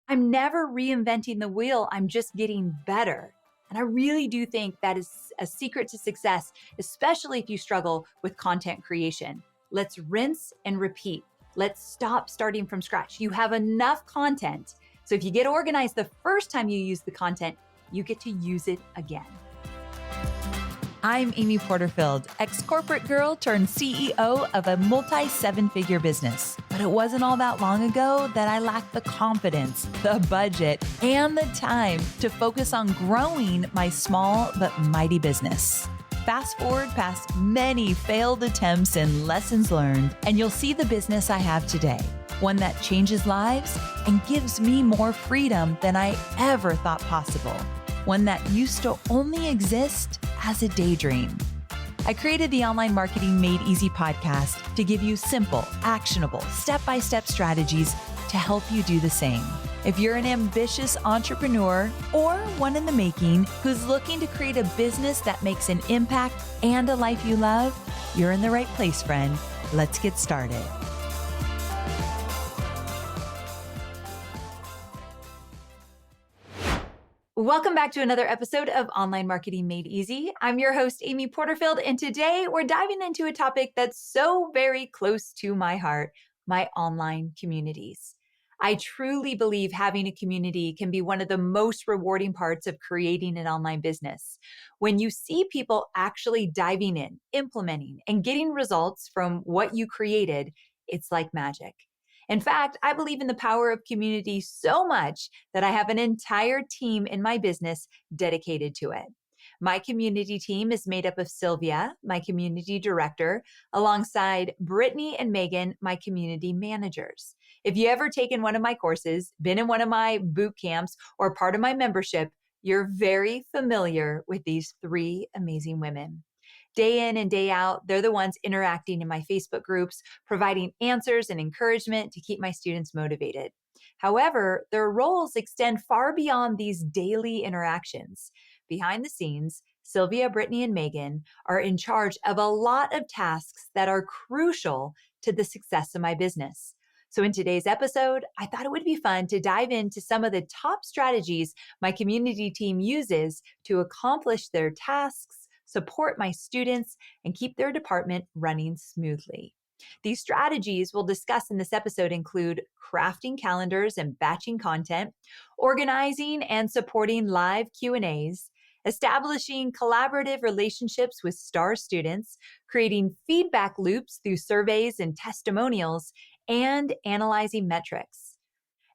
I'm never reinventing the wheel. I'm just getting better. And I really do think that is a secret to success, especially if you struggle with content creation. Let's rinse and repeat. Let's stop starting from scratch. You have enough content. So if you get organized the first time you use the content, you get to use it again. I'm Amy Porterfield, ex-corporate girl turned CEO of a multi-seven-figure business. But it wasn't all that long ago that I lacked the confidence, the budget, and the time to focus on growing my small but mighty business. Fast forward past many failed attempts and lessons learned, and you'll see the business I have today. One that changes lives and gives me more freedom than I ever thought possible. One that used to only exist as a daydream. I created the Online Marketing Made Easy podcast to give you simple, actionable, step-by-step strategies to help you do the same. If you're an ambitious entrepreneur or one in the making who's looking to create a business that makes an impact and a life you love, you're in the right place, friend. Let's get started. Welcome back to another episode of Online Marketing Made Easy. I'm your host, Amy Porterfield, and today we're diving into a topic that's so very close to my heart, my online communities. I truly believe having a community can be one of the most rewarding parts of creating an online business. When you see people actually diving in, implementing, and getting results from what you created, it's like magic. In fact, I believe in the power of community so much that I have an entire team in my business dedicated to it. My community team is made up of Sylvia, my community director, alongside Brittani and Megan, my community managers. If you ever taken one of my courses, been in one of my boot camps, or part of my membership, you're very familiar with these three amazing women. Day in and day out, they're the ones interacting in my Facebook groups, providing answers and encouragement to keep my students motivated. However, their roles extend far beyond these daily interactions. Behind the scenes, Sylvia, Brittani, and Megan are in charge of a lot of tasks that are crucial to the success of my business. So in today's episode, I thought it would be fun to dive into some of the top strategies my community team uses to accomplish their tasks, support my students, and keep their department running smoothly. These strategies we'll discuss in this episode include crafting calendars and batching content, organizing and supporting live Q&As, establishing collaborative relationships with star students, creating feedback loops through surveys and testimonials, and analyzing metrics.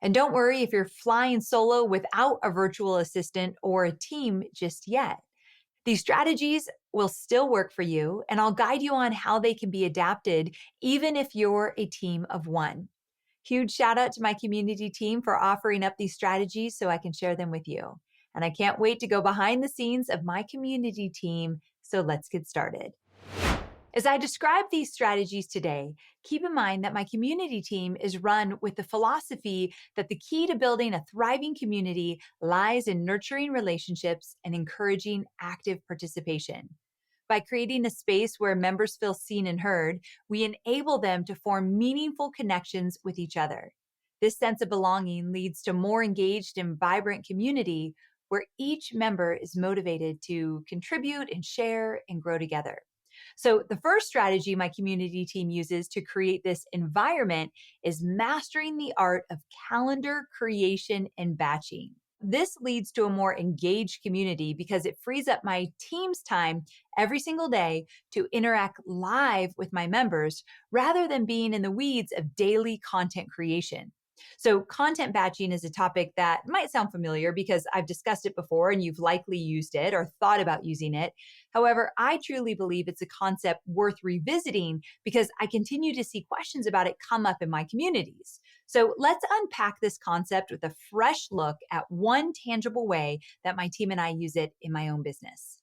And don't worry if you're flying solo without a virtual assistant or a team just yet. These strategies will still work for you, and I'll guide you on how they can be adapted even if you're a team of one. Huge shout out to my community team for offering up these strategies so I can share them with you. And I can't wait to go behind the scenes of my community team, so let's get started. As I describe these strategies today, keep in mind that my community team is run with the philosophy that the key to building a thriving community lies in nurturing relationships and encouraging active participation. By creating a space where members feel seen and heard, we enable them to form meaningful connections with each other. This sense of belonging leads to more engaged and vibrant community where each member is motivated to contribute and share and grow together. So the first strategy my community team uses to create this environment is mastering the art of calendar creation and batching. This leads to a more engaged community because it frees up my team's time every single day to interact live with my members rather than being in the weeds of daily content creation. So content batching is a topic that might sound familiar because I've discussed it before and you've likely used it or thought about using it. However, I truly believe it's a concept worth revisiting because I continue to see questions about it come up in my communities. So let's unpack this concept with a fresh look at one tangible way that my team and I use it in my own business.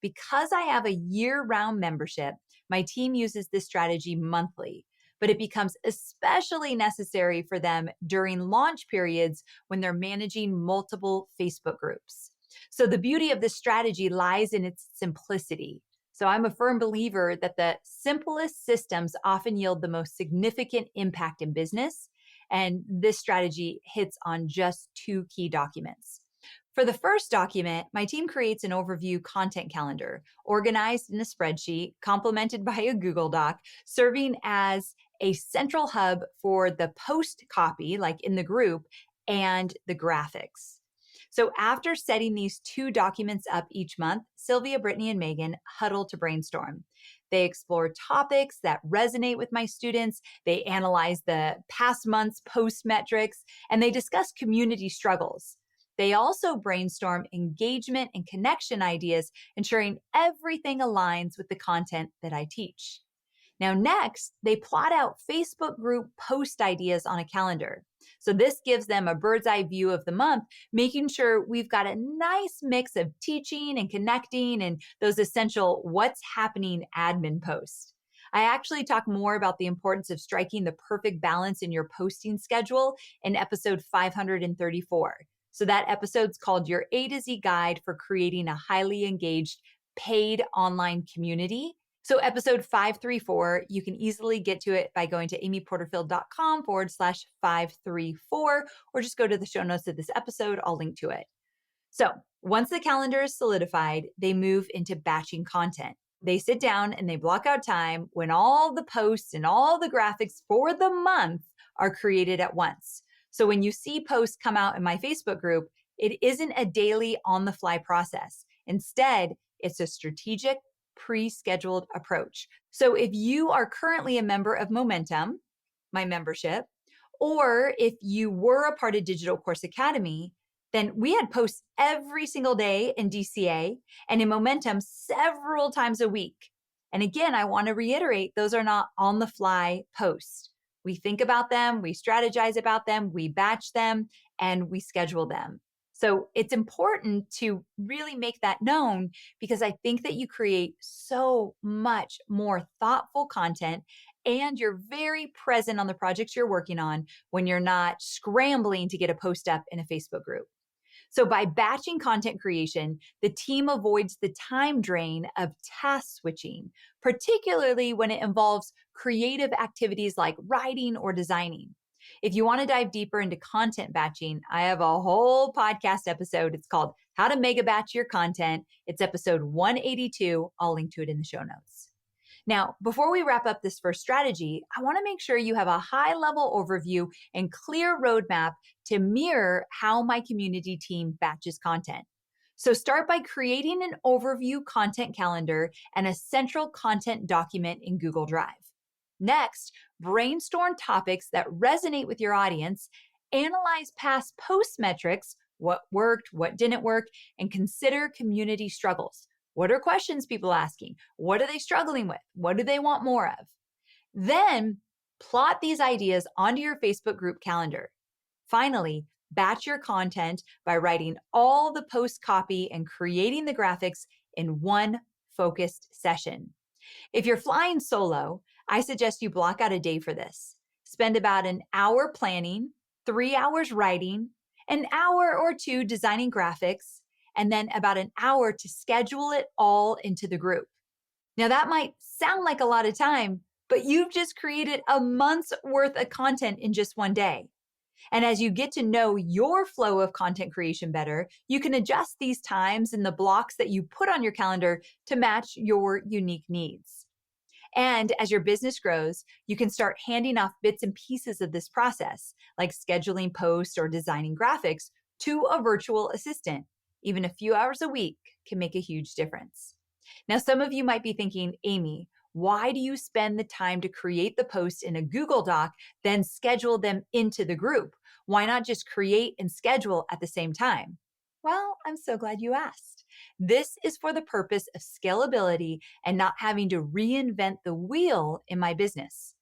Because I have a year-round membership, my team uses this strategy monthly. But it becomes especially necessary for them during launch periods when they're managing multiple Facebook groups. So the beauty of this strategy lies in its simplicity. So I'm a firm believer that the simplest systems often yield the most significant impact in business. And this strategy hits on just 2 key documents. For the first document, my team creates an overview content calendar, organized in a spreadsheet, complemented by a Google Doc, serving as a central hub for the post copy, like in the group, and the graphics. So after setting these 2 documents up each month, Sylvia, Brittani, and Megan huddle to brainstorm. They explore topics that resonate with my students. They analyze the past month's post metrics, and they discuss community struggles. They also brainstorm engagement and connection ideas, ensuring everything aligns with the content that I teach. Now, next, they plot out Facebook group post ideas on a calendar. So this gives them a bird's eye view of the month, making sure we've got a nice mix of teaching and connecting and those essential what's happening admin posts. I actually talk more about the importance of striking the perfect balance in your posting schedule in episode 534. So that episode's called Your A to Z Guide for Creating a Highly Engaged Paid Online Community. So episode 534, you can easily get to it by going to amyporterfield.com/534, or just go to the show notes of this episode. I'll link to it. So once the calendar is solidified, they move into batching content. They sit down and they block out time when all the posts and all the graphics for the month are created at once. So when you see posts come out in my Facebook group, it isn't a daily on-the-fly process. Instead, it's a strategic, pre-scheduled approach. So if you are currently a member of Momentum, my membership, or if you were a part of Digital Course Academy, then we had posts every single day in DCA and in Momentum several times a week. And again, I want to reiterate, those are not on-the-fly posts. We think about them, we strategize about them, we batch them, and we schedule them. So it's important to really make that known because I think that you create so much more thoughtful content and you're very present on the projects you're working on when you're not scrambling to get a post up in a Facebook group. So by batching content creation, the team avoids the time drain of task switching, particularly when it involves creative activities like writing or designing. If you want to dive deeper into content batching, I have a whole podcast episode. It's called How to Mega Batch Your Content. It's episode 182. I'll link to it in the show notes. Now, before we wrap up this first strategy, I want to make sure you have a high-level overview and clear roadmap to mirror how my community team batches content. So start by creating an overview content calendar and a central content document in Google Drive. Next, brainstorm topics that resonate with your audience, analyze past post metrics, what worked, what didn't work, and consider community struggles. What are questions people asking? What are they struggling with? What do they want more of? Then plot these ideas onto your Facebook group calendar. Finally, batch your content by writing all the post copy and creating the graphics in one focused session. If you're flying solo, I suggest you block out a day for this. Spend about an hour planning, 3 hours writing, an hour or 2 designing graphics, and then about an hour to schedule it all into the group. Now that might sound like a lot of time, but you've just created a month's worth of content in just one day. And as you get to know your flow of content creation better, you can adjust these times and the blocks that you put on your calendar to match your unique needs. And as your business grows, you can start handing off bits and pieces of this process, like scheduling posts or designing graphics, to a virtual assistant. Even a few hours a week can make a huge difference. Now, some of you might be thinking, Amy, why do you spend the time to create the posts in a Google Doc, then schedule them into the group? Why not just create and schedule at the same time? Well, I'm so glad you asked. This is for the purpose of scalability and not having to reinvent the wheel in my business.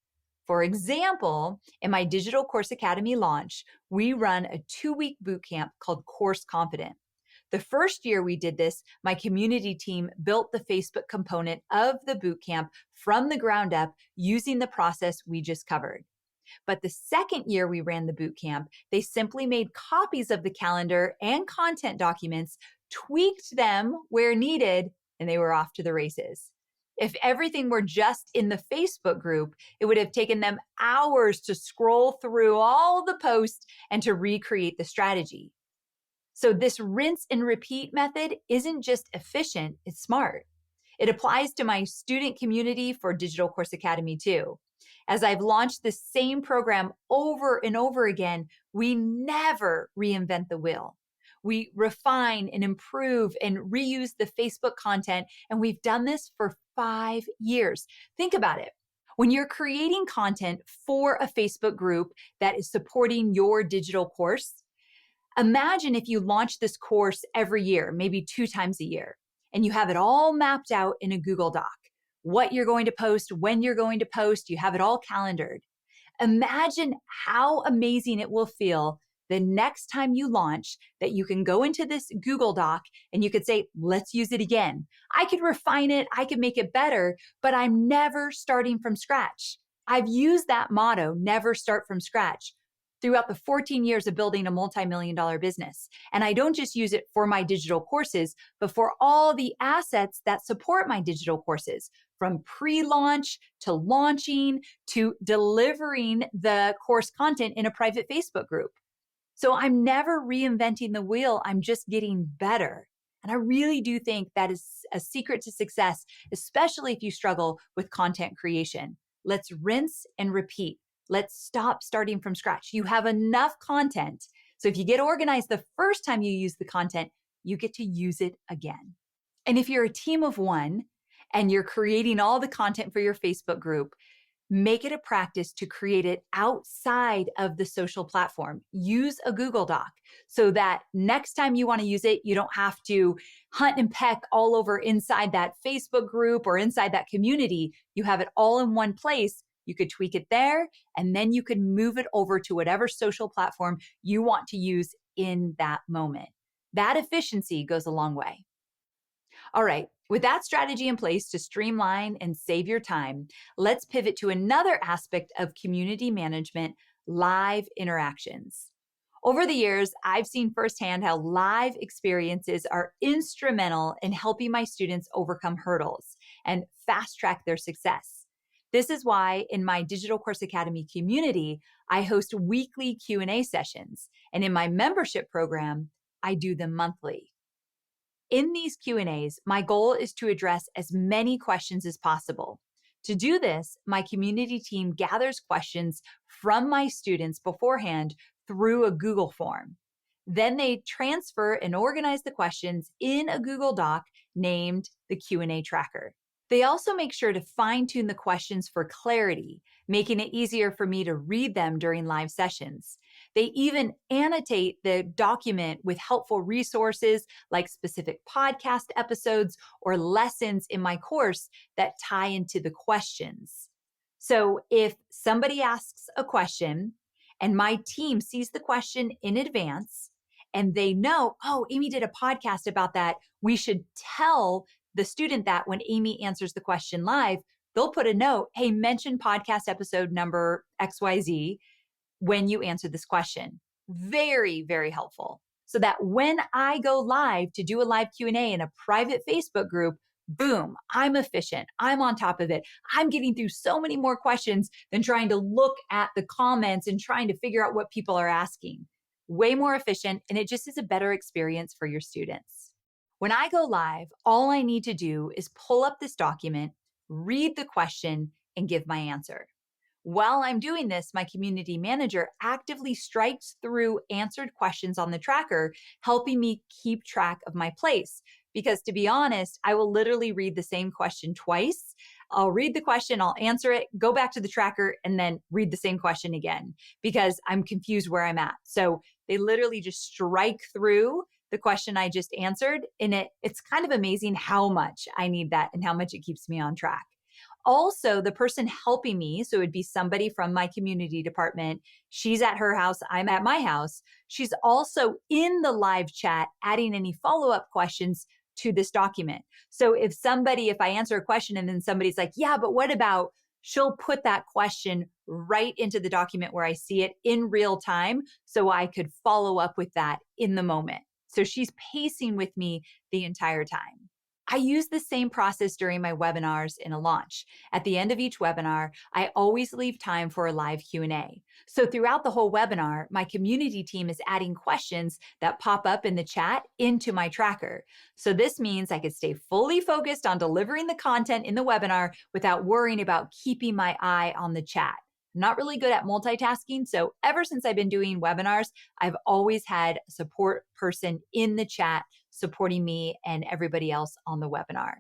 For example, in my Digital Course Academy launch, we run a 2-week bootcamp called Course Confident. The first year we did this, my community team built the Facebook component of the bootcamp from the ground up using the process we just covered. But the second year we ran the bootcamp, they simply made copies of the calendar and content documents, tweaked them where needed, and they were off to the races. If everything were just in the Facebook group, it would have taken them hours to scroll through all the posts and to recreate the strategy. So this rinse and repeat method isn't just efficient, it's smart. It applies to my student community for Digital Course Academy too. As I've launched the same program over and over again, we never reinvent the wheel. We refine and improve and reuse the Facebook content, and we've done this for 5 years. Think about it. When you're creating content for a Facebook group that is supporting your digital course, imagine if you launch this course every year, maybe 2 times a year, and you have it all mapped out in a Google Doc. What you're going to post, when you're going to post, you have it all calendared. Imagine how amazing it will feel the next time you launch that you can go into this Google Doc and you could say, let's use it again. I could refine it, I could make it better, but I'm never starting from scratch. I've used that motto, never start from scratch, throughout the 14 years of building a multi-million-dollar business. And I don't just use it for my digital courses, but for all the assets that support my digital courses, from pre-launch to launching to delivering the course content in a private Facebook group. So I'm never reinventing the wheel, I'm just getting better. And I really do think that is a secret to success, especially if you struggle with content creation. Let's rinse and repeat. Let's stop starting from scratch. You have enough content. So if you get organized the first time you use the content, you get to use it again. And if you're a team of one and you're creating all the content for your Facebook group, make it a practice to create it outside of the social platform. Use a Google Doc so that next time you want to use it, you don't have to hunt and peck all over inside that Facebook group or inside that community. You have it all in one place. You could tweak it there, and then you could move it over to whatever social platform you want to use in that moment. That efficiency goes a long way. All right, with that strategy in place to streamline and save your time, let's pivot to another aspect of community management, live interactions. Over the years, I've seen firsthand how live experiences are instrumental in helping my students overcome hurdles and fast track their success. This is why in my Digital Course Academy community, I host weekly Q&A sessions, and in my membership program, I do them monthly. In these Q&As, my goal is to address as many questions as possible. To do this, my community team gathers questions from my students beforehand through a Google form. Then they transfer and organize the questions in a Google Doc named the Q&A tracker. They also make sure to fine-tune the questions for clarity, making it easier for me to read them during live sessions. They even annotate the document with helpful resources like specific podcast episodes or lessons in my course that tie into the questions. So if somebody asks a question and my team sees the question in advance and they know, oh, Amy did a podcast about that, we should tell the student that when Amy answers the question live, they'll put a note, hey, mention podcast episode number XYZ when you answer this question. Very, very helpful. So that when I go live to do a live Q&A in a private Facebook group, boom, I'm efficient. I'm on top of it. I'm getting through so many more questions than trying to look at the comments and trying to figure out what people are asking. Way more efficient, and it just is a better experience for your students. When I go live, all I need to do is pull up this document, read the question, and give my answer. While I'm doing this, my community manager actively strikes through answered questions on the tracker, helping me keep track of my place. Because to be honest, I will literally read the same question twice. I'll read the question, I'll answer it, go back to the tracker, and then read the same question again because I'm confused where I'm at. So they literally just strike through the question I just answered. And it's kind of amazing how much I need that and how much it keeps me on track. Also, the person helping me, so it'd be somebody from my community department, she's at her house, I'm at my house. She's also in the live chat adding any follow-up questions to this document. So if I answer a question and then somebody's like, yeah, but what about, she'll put that question right into the document where I see it in real time so I could follow up with that in the moment. So she's pacing with me the entire time. I use the same process during my webinars in a launch. At the end of each webinar, I always leave time for a live Q&A. So throughout the whole webinar, my community team is adding questions that pop up in the chat into my tracker. So this means I could stay fully focused on delivering the content in the webinar without worrying about keeping my eye on the chat. I'm not really good at multitasking, so ever since I've been doing webinars, I've always had a support person in the chat supporting me and everybody else on the webinar.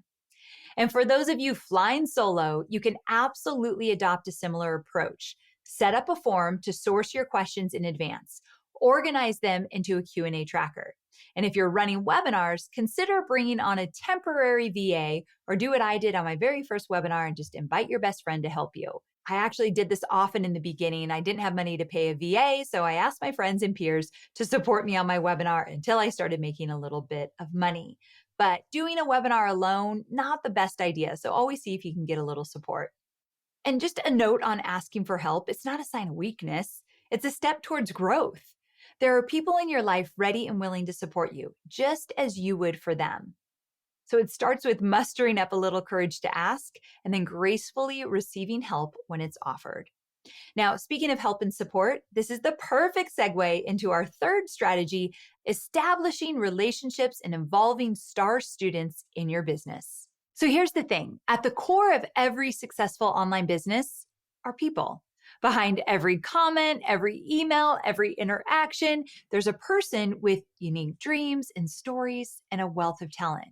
And for those of you flying solo, you can absolutely adopt a similar approach. Set up a form to source your questions in advance. Organize them into a Q&A tracker. And if you're running webinars, consider bringing on a temporary VA or do what I did on my very first webinar and just invite your best friend to help you. I actually did this often in the beginning. I didn't have money to pay a VA, so I asked my friends and peers to support me on my webinar until I started making a little bit of money. But doing a webinar alone, not the best idea. So always see if you can get a little support. And just a note on asking for help, it's not a sign of weakness. It's a step towards growth. There are people in your life ready and willing to support you, just as you would for them. So it starts with mustering up a little courage to ask and then gracefully receiving help when it's offered. Now, speaking of help and support, this is the perfect segue into our third strategy, establishing relationships and involving star students in your business. So here's the thing. At the core of every successful online business are people. Behind every comment, every email, every interaction, there's a person with unique dreams and stories and a wealth of talent,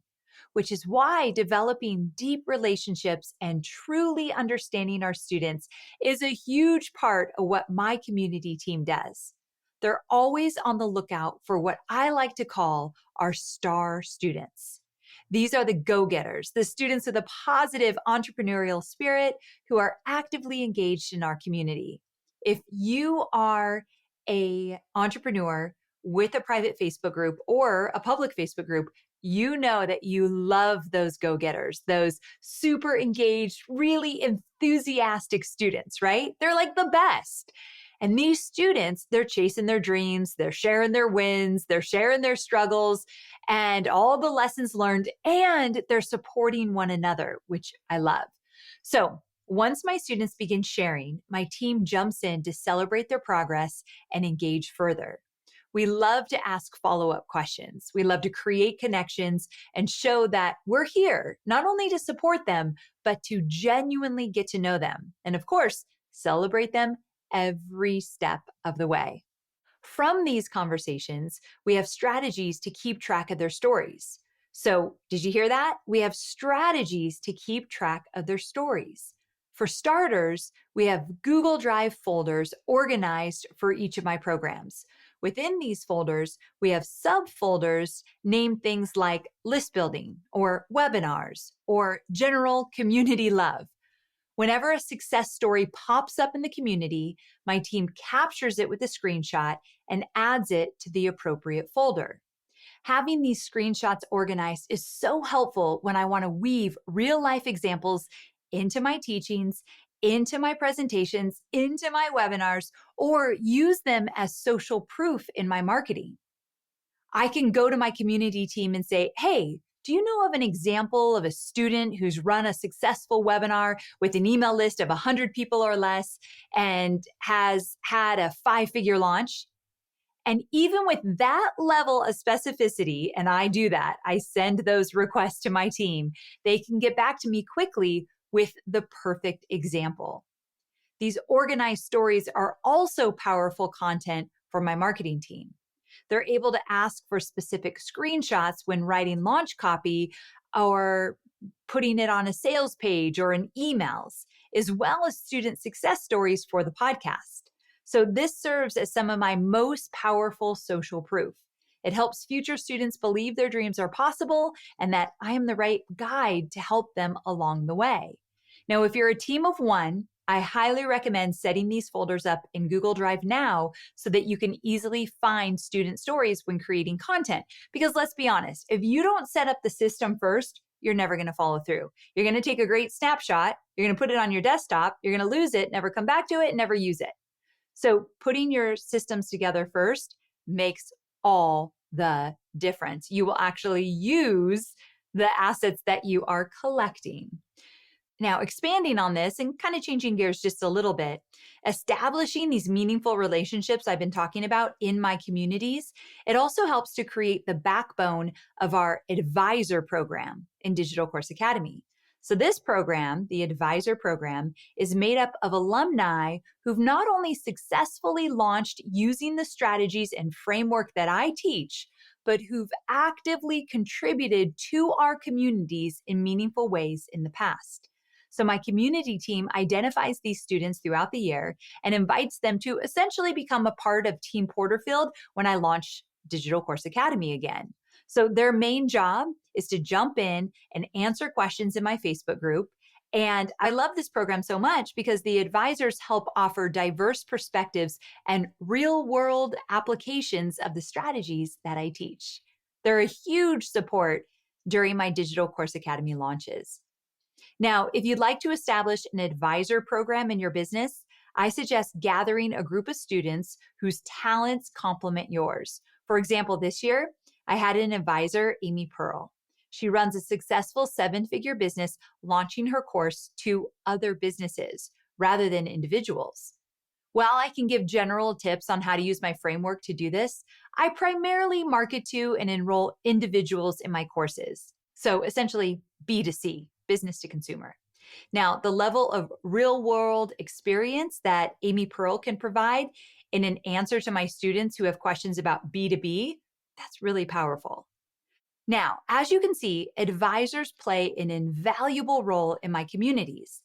which is why developing deep relationships and truly understanding our students is a huge part of what my community team does. They're always on the lookout for what I like to call our star students. These are the go-getters, the students with a positive entrepreneurial spirit who are actively engaged in our community. If you are an entrepreneur with a private Facebook group or a public Facebook group, you know that you love those go-getters, those super engaged, really enthusiastic students, right? They're like the best. And these students, they're chasing their dreams, they're sharing their wins, they're sharing their struggles and all the lessons learned, and they're supporting one another, which I love. So once my students begin sharing, my team jumps in to celebrate their progress and engage further. We love to ask follow-up questions. We love to create connections and show that we're here, not only to support them, but to genuinely get to know them. And of course, celebrate them every step of the way. From these conversations, we have strategies to keep track of their stories. So, did you hear that? We have strategies to keep track of their stories. For starters, we have Google Drive folders organized for each of my programs. Within these folders, we have subfolders named things like list building or webinars or general community love. Whenever a success story pops up in the community, my team captures it with a screenshot and adds it to the appropriate folder. Having these screenshots organized is so helpful when I want to weave real life examples into my teachings, into my presentations, into my webinars, or use them as social proof in my marketing. I can go to my community team and say, hey, do you know of an example of a student who's run a successful webinar with an email list of 100 people or less and has had a 5-figure launch? And even with that level of specificity, and I do that, I send those requests to my team, they can get back to me quickly with the perfect example. These organized stories are also powerful content for my marketing team. They're able to ask for specific screenshots when writing launch copy or putting it on a sales page or in emails, as well as student success stories for the podcast. So this serves as some of my most powerful social proof. It helps future students believe their dreams are possible and that I am the right guide to help them along the way. Now, if you're a team of one, I highly recommend setting these folders up in Google Drive now so that you can easily find student stories when creating content. Because let's be honest, if you don't set up the system first, you're never going to follow through. You're going to take a great snapshot, you're going to put it on your desktop, you're going to lose it, never come back to it, never use it. So putting your systems together first makes all the difference. You will actually use the assets that you are collecting. Now, expanding on this and kind of changing gears just a little bit, establishing these meaningful relationships I've been talking about in my communities, it also helps to create the backbone of our advisor program in Digital Course Academy. So, this program, the advisor program, is made up of alumni who've not only successfully launched using the strategies and framework that I teach, but who've actively contributed to our communities in meaningful ways in the past. So my community team identifies these students throughout the year and invites them to essentially become a part of Team Porterfield when I launch Digital Course Academy again. So their main job is to jump in and answer questions in my Facebook group. And I love this program so much because the advisors help offer diverse perspectives and real world applications of the strategies that I teach. They're a huge support during my Digital Course Academy launches. Now, if you'd like to establish an advisor program in your business, I suggest gathering a group of students whose talents complement yours. For example, this year, I had an advisor, Amy Pearl. She runs a successful 7-figure business, launching her course to other businesses rather than individuals. While I can give general tips on how to use my framework to do this, I primarily market to and enroll individuals in my courses. So essentially B2C, business to consumer. Now, the level of real world experience that Amy Pearl can provide in an answer to my students who have questions about B2B, that's really powerful. Now, as you can see, advisors play an invaluable role in my communities.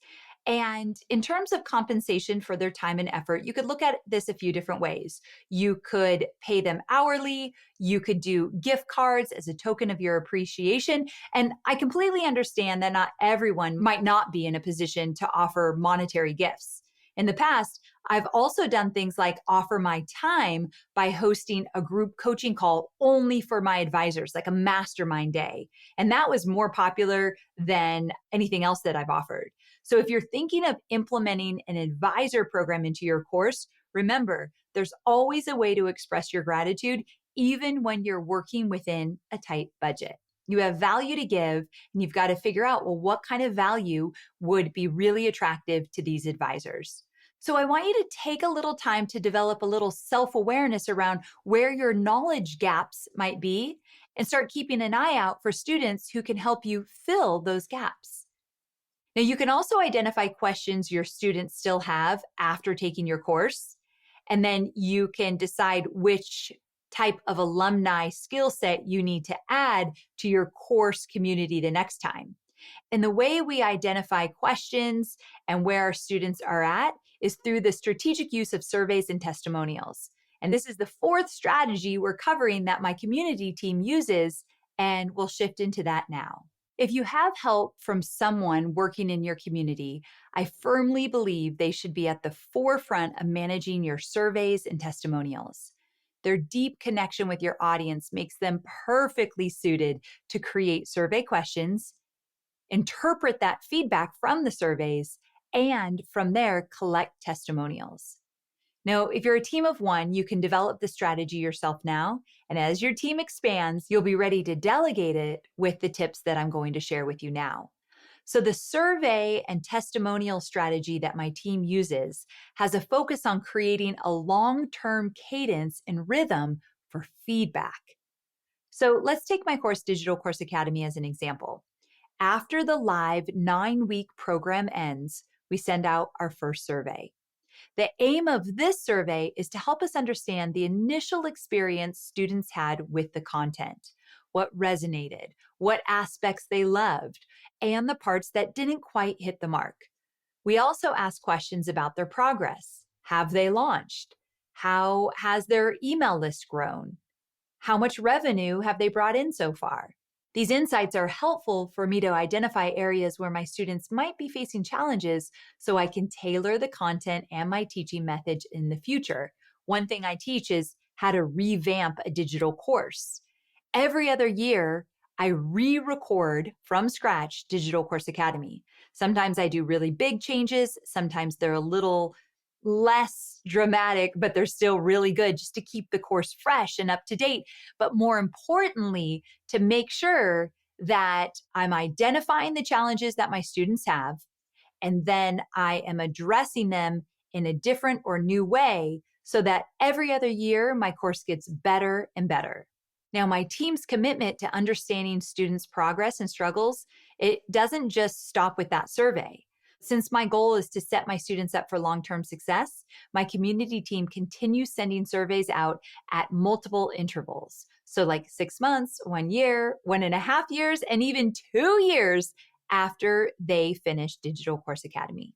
And in terms of compensation for their time and effort, you could look at this a few different ways. You could pay them hourly, you could do gift cards as a token of your appreciation. And I completely understand that not everyone might not be in a position to offer monetary gifts. In the past, I've also done things like offer my time by hosting a group coaching call only for my advisors, like a mastermind day. And that was more popular than anything else that I've offered. So if you're thinking of implementing an advisor program into your course, remember, there's always a way to express your gratitude, even when you're working within a tight budget. You have value to give, and you've got to figure out, well, what kind of value would be really attractive to these advisors? So I want you to take a little time to develop a little self-awareness around where your knowledge gaps might be and start keeping an eye out for students who can help you fill those gaps. Now, you can also identify questions your students still have after taking your course, and then you can decide which type of alumni skill set you need to add to your course community the next time. And the way we identify questions and where our students are at is through the strategic use of surveys and testimonials. And this is the 4th strategy we're covering that my community team uses, and we'll shift into that now. If you have help from someone working in your community, I firmly believe they should be at the forefront of managing your surveys and testimonials. Their deep connection with your audience makes them perfectly suited to create survey questions, interpret that feedback from the surveys, and from there, collect testimonials. Now, if you're a team of one, you can develop the strategy yourself now. And as your team expands, you'll be ready to delegate it with the tips that I'm going to share with you now. So the survey and testimonial strategy that my team uses has a focus on creating a long-term cadence and rhythm for feedback. So let's take my course, Digital Course Academy, as an example. After the live 9-week program ends, we send out our first survey. The aim of this survey is to help us understand the initial experience students had with the content, what resonated, what aspects they loved, and the parts that didn't quite hit the mark. We also ask questions about their progress. Have they launched? How has their email list grown? How much revenue have they brought in so far? These insights are helpful for me to identify areas where my students might be facing challenges so I can tailor the content and my teaching methods in the future. One thing I teach is how to revamp a digital course. Every other year, I re-record from scratch Digital Course Academy. Sometimes I do really big changes. Sometimes they're a little less dramatic, but they're still really good just to keep the course fresh and up to date. But more importantly, to make sure that I'm identifying the challenges that my students have, and then I am addressing them in a different or new way so that every other year my course gets better and better. Now, my team's commitment to understanding students' progress and struggles, it doesn't just stop with that survey. Since my goal is to set my students up for long-term success, my community team continues sending surveys out at multiple intervals. So like 6 months, 1 year, 1.5 years, and even 2 years after they finish Digital Course Academy.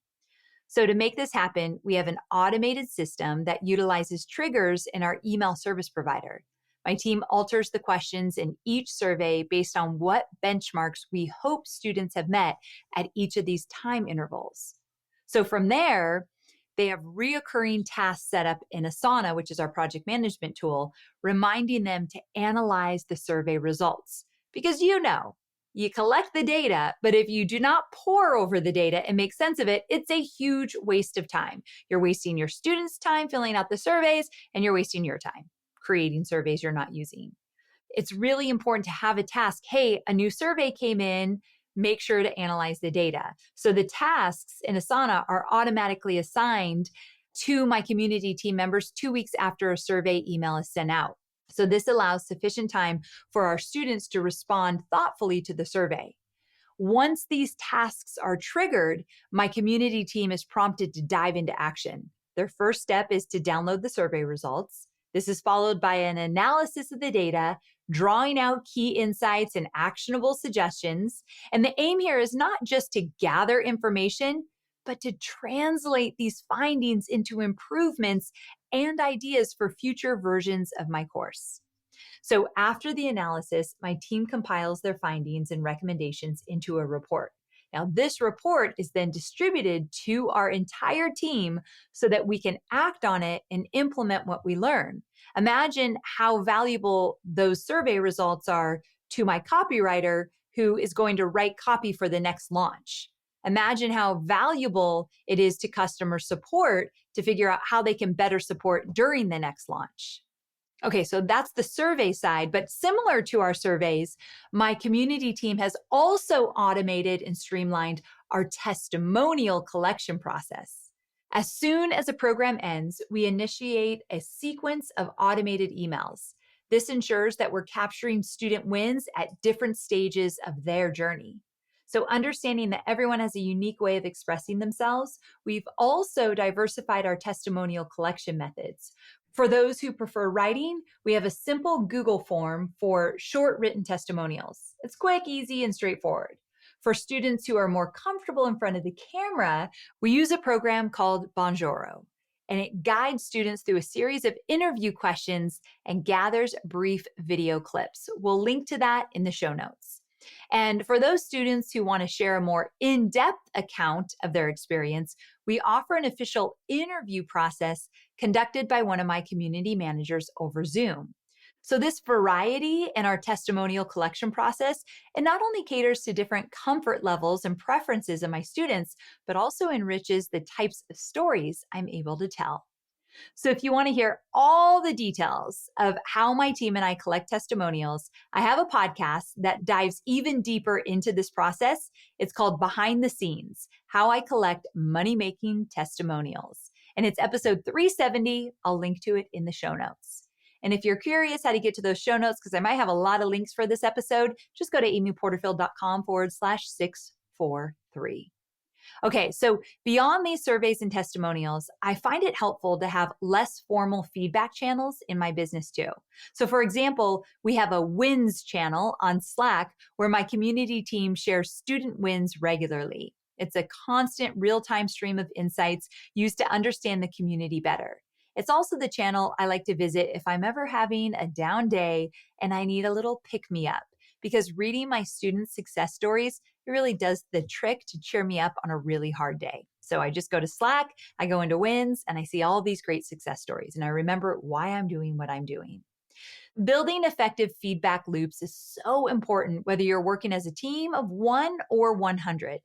So to make this happen, we have an automated system that utilizes triggers in our email service provider. My team alters the questions in each survey based on what benchmarks we hope students have met at each of these time intervals. So from there, they have reoccurring tasks set up in Asana, which is our project management tool, reminding them to analyze the survey results. Because you collect the data, but if you do not pore over the data and make sense of it, it's a huge waste of time. You're wasting your students' time filling out the surveys, and you're wasting your time creating surveys you're not using. It's really important to have a task. Hey, a new survey came in, make sure to analyze the data. So the tasks in Asana are automatically assigned to my community team members 2 weeks after a survey email is sent out. So this allows sufficient time for our students to respond thoughtfully to the survey. Once these tasks are triggered, my community team is prompted to dive into action. Their first step is to download the survey results. This is followed by an analysis of the data, drawing out key insights and actionable suggestions. And the aim here is not just to gather information, but to translate these findings into improvements and ideas for future versions of my course. So after the analysis, my team compiles their findings and recommendations into a report. Now, this report is then distributed to our entire team so that we can act on it and implement what we learn. Imagine how valuable those survey results are to my copywriter who is going to write copy for the next launch. Imagine how valuable it is to customer support to figure out how they can better support during the next launch. Okay, so that's the survey side, but similar to our surveys, my community team has also automated and streamlined our testimonial collection process. As soon as a program ends, we initiate a sequence of automated emails. This ensures that we're capturing student wins at different stages of their journey. So understanding that everyone has a unique way of expressing themselves, we've also diversified our testimonial collection methods. For those who prefer writing, we have a simple Google form for short written testimonials. It's quick, easy, and straightforward. For students who are more comfortable in front of the camera, we use a program called Bonjoro, and it guides students through a series of interview questions and gathers brief video clips. We'll link to that in the show notes. And for those students who want to share a more in-depth account of their experience, we offer an official interview process conducted by one of my community managers over Zoom. So this variety in our testimonial collection process, it not only caters to different comfort levels and preferences of my students, but also enriches the types of stories I'm able to tell. So if you want to hear all the details of how my team and I collect testimonials, I have a podcast that dives even deeper into this process. It's called Behind the Scenes, How I Collect Money-Making Testimonials. And it's episode 370. I'll link to it in the show notes. And if you're curious how to get to those show notes, because I might have a lot of links for this episode, just go to amyporterfield.com/643. Okay, so beyond these surveys and testimonials, I find it helpful to have less formal feedback channels in my business too. So for example, we have a wins channel on Slack where my community team shares student wins regularly. It's a constant real-time stream of insights used to understand the community better. It's also the channel I like to visit if I'm ever having a down day and I need a little pick-me-up, because reading my students' success stories, it really does the trick to cheer me up on a really hard day. So I just go to Slack, I go into Wins, and I see all these great success stories, and I remember why I'm doing what I'm doing. Building effective feedback loops is so important, whether you're working as a team of 1 or 100.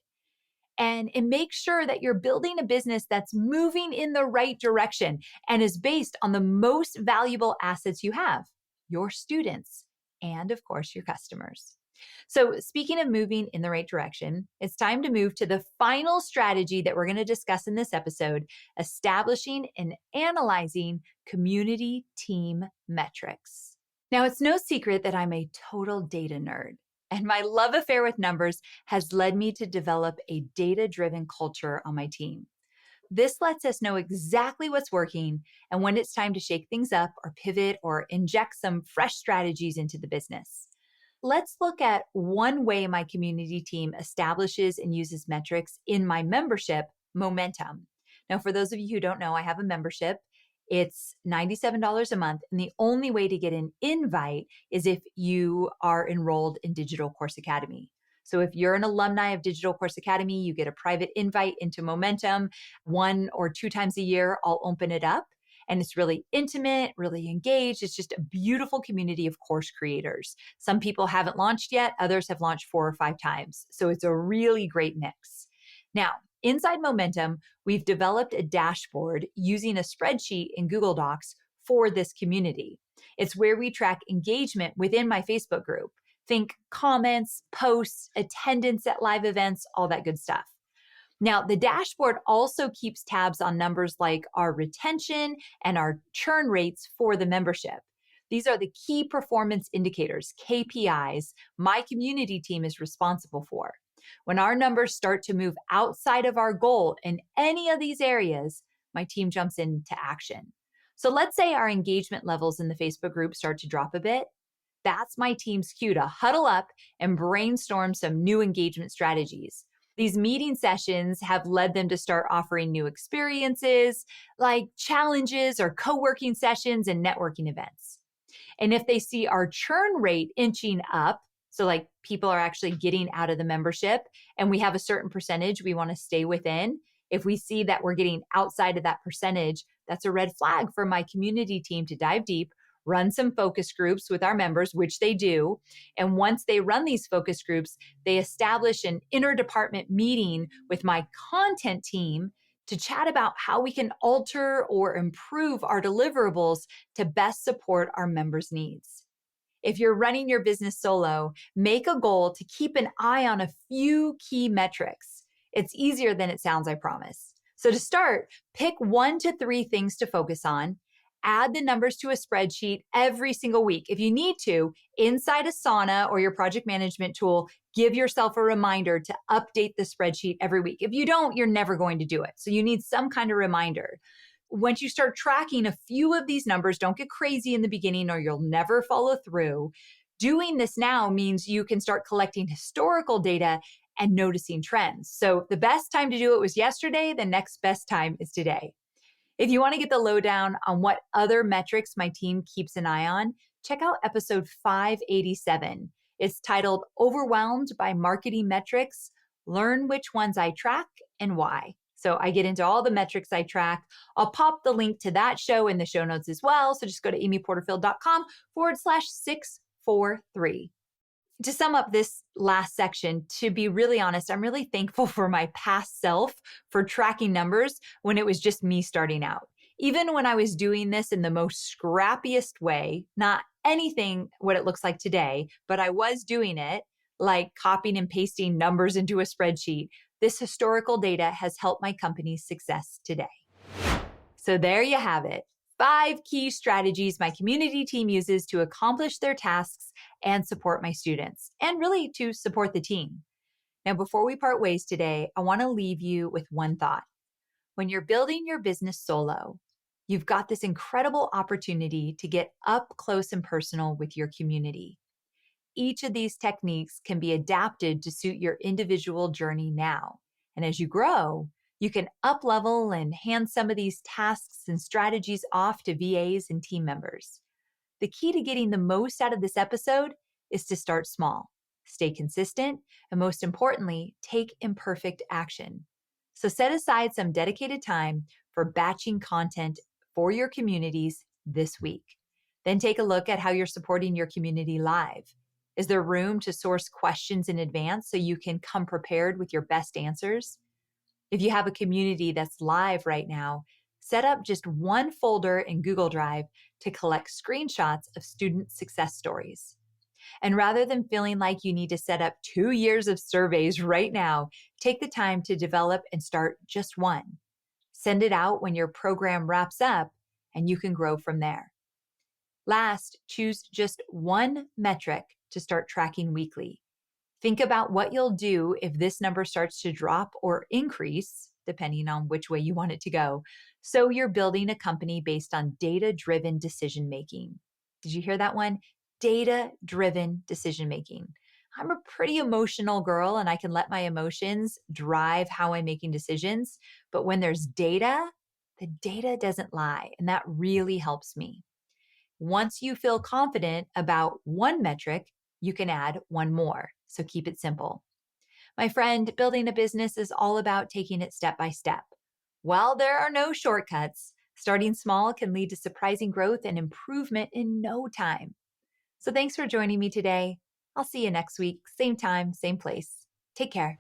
And it makes sure that you're building a business that's moving in the right direction and is based on the most valuable assets you have, your students, and of course, your customers. So, speaking of moving in the right direction, it's time to move to the final strategy that we're going to discuss in this episode: establishing and analyzing community team metrics. Now, it's no secret that I'm a total data nerd, and my love affair with numbers has led me to develop a data driven culture on my team. This lets us know exactly what's working and when it's time to shake things up or pivot or inject some fresh strategies into the business. Let's look at one way my community team establishes and uses metrics in my membership, Momentum. Now, for those of you who don't know, I have a membership. It's $97 a month. And the only way to get an invite is if you are enrolled in Digital Course Academy. So if you're an alumni of Digital Course Academy, you get a private invite into Momentum 1 or 2 times a year. I'll open it up. And it's really intimate, really engaged. It's just a beautiful community of course creators. Some people haven't launched yet, others have launched 4 or 5 times. So it's a really great mix. Now, inside Momentum, we've developed a dashboard using a spreadsheet in Google Docs for this community. It's where we track engagement within my Facebook group. Think comments, posts, attendance at live events, all that good stuff. Now, the dashboard also keeps tabs on numbers like our retention and our churn rates for the membership. These are the key performance indicators, KPIs, my community team is responsible for. When our numbers start to move outside of our goal in any of these areas, my team jumps into action. So let's say our engagement levels in the Facebook group start to drop a bit. That's my team's cue to huddle up and brainstorm some new engagement strategies. These meeting sessions have led them to start offering new experiences like challenges or co-working sessions and networking events. And if they see our churn rate inching up, so like people are actually getting out of the membership and we have a certain percentage we want to stay within, if we see that we're getting outside of that percentage, that's a red flag for my community team to dive deep, run some focus groups with our members, which they do. And once they run these focus groups, they establish an interdepartment meeting with my content team to chat about how we can alter or improve our deliverables to best support our members' needs. If you're running your business solo, make a goal to keep an eye on a few key metrics. It's easier than it sounds, I promise. So to start, pick 1 to 3 things to focus on. Add the numbers to a spreadsheet every single week. If you need to, inside Asana or your project management tool, give yourself a reminder to update the spreadsheet every week. If you don't, you're never going to do it. So you need some kind of reminder. Once you start tracking a few of these numbers, don't get crazy in the beginning or you'll never follow through. Doing this now means you can start collecting historical data and noticing trends. So the best time to do it was yesterday. The next best time is today. If you want to get the lowdown on what other metrics my team keeps an eye on, check out episode 587. It's titled Overwhelmed by Marketing Metrics. Learn which ones I track and why. So I get into all the metrics I track. I'll pop the link to that show in the show notes as well. So just go to amyporterfield.com/643. To sum up this last section, to be really honest, I'm really thankful for my past self for tracking numbers when it was just me starting out. Even when I was doing this in the most scrappiest way, not anything what it looks like today, but I was doing it like copying and pasting numbers into a spreadsheet. This historical data has helped my company's success today. So there you have it. 5 key strategies my community team uses to accomplish their tasks and support my students, and really to support the team. Now, before we part ways today, I want to leave you with one thought. When you're building your business solo, you've got this incredible opportunity to get up close and personal with your community. Each of these techniques can be adapted to suit your individual journey now. And as you grow, you can up-level and hand some of these tasks and strategies off to VAs and team members. The key to getting the most out of this episode is to start small, stay consistent, and most importantly, take imperfect action. So set aside some dedicated time for batching content for your communities this week. Then take a look at how you're supporting your community live. Is there room to source questions in advance so you can come prepared with your best answers? If you have a community that's live right now, set up just one folder in Google Drive to collect screenshots of student success stories. And rather than feeling like you need to set up 2 years of surveys right now, take the time to develop and start just one. Send it out when your program wraps up, and you can grow from there. Last, choose just one metric to start tracking weekly. Think about what you'll do if this number starts to drop or increase, depending on which way you want it to go. So you're building a company based on data-driven decision making. Did you hear that one? Data-driven decision making. I'm a pretty emotional girl and I can let my emotions drive how I'm making decisions. But when there's data, the data doesn't lie. And that really helps me. Once you feel confident about one metric, you can add one more. So keep it simple. My friend, building a business is all about taking it step by step. While there are no shortcuts, starting small can lead to surprising growth and improvement in no time. So thanks for joining me today. I'll see you next week, same time, same place. Take care.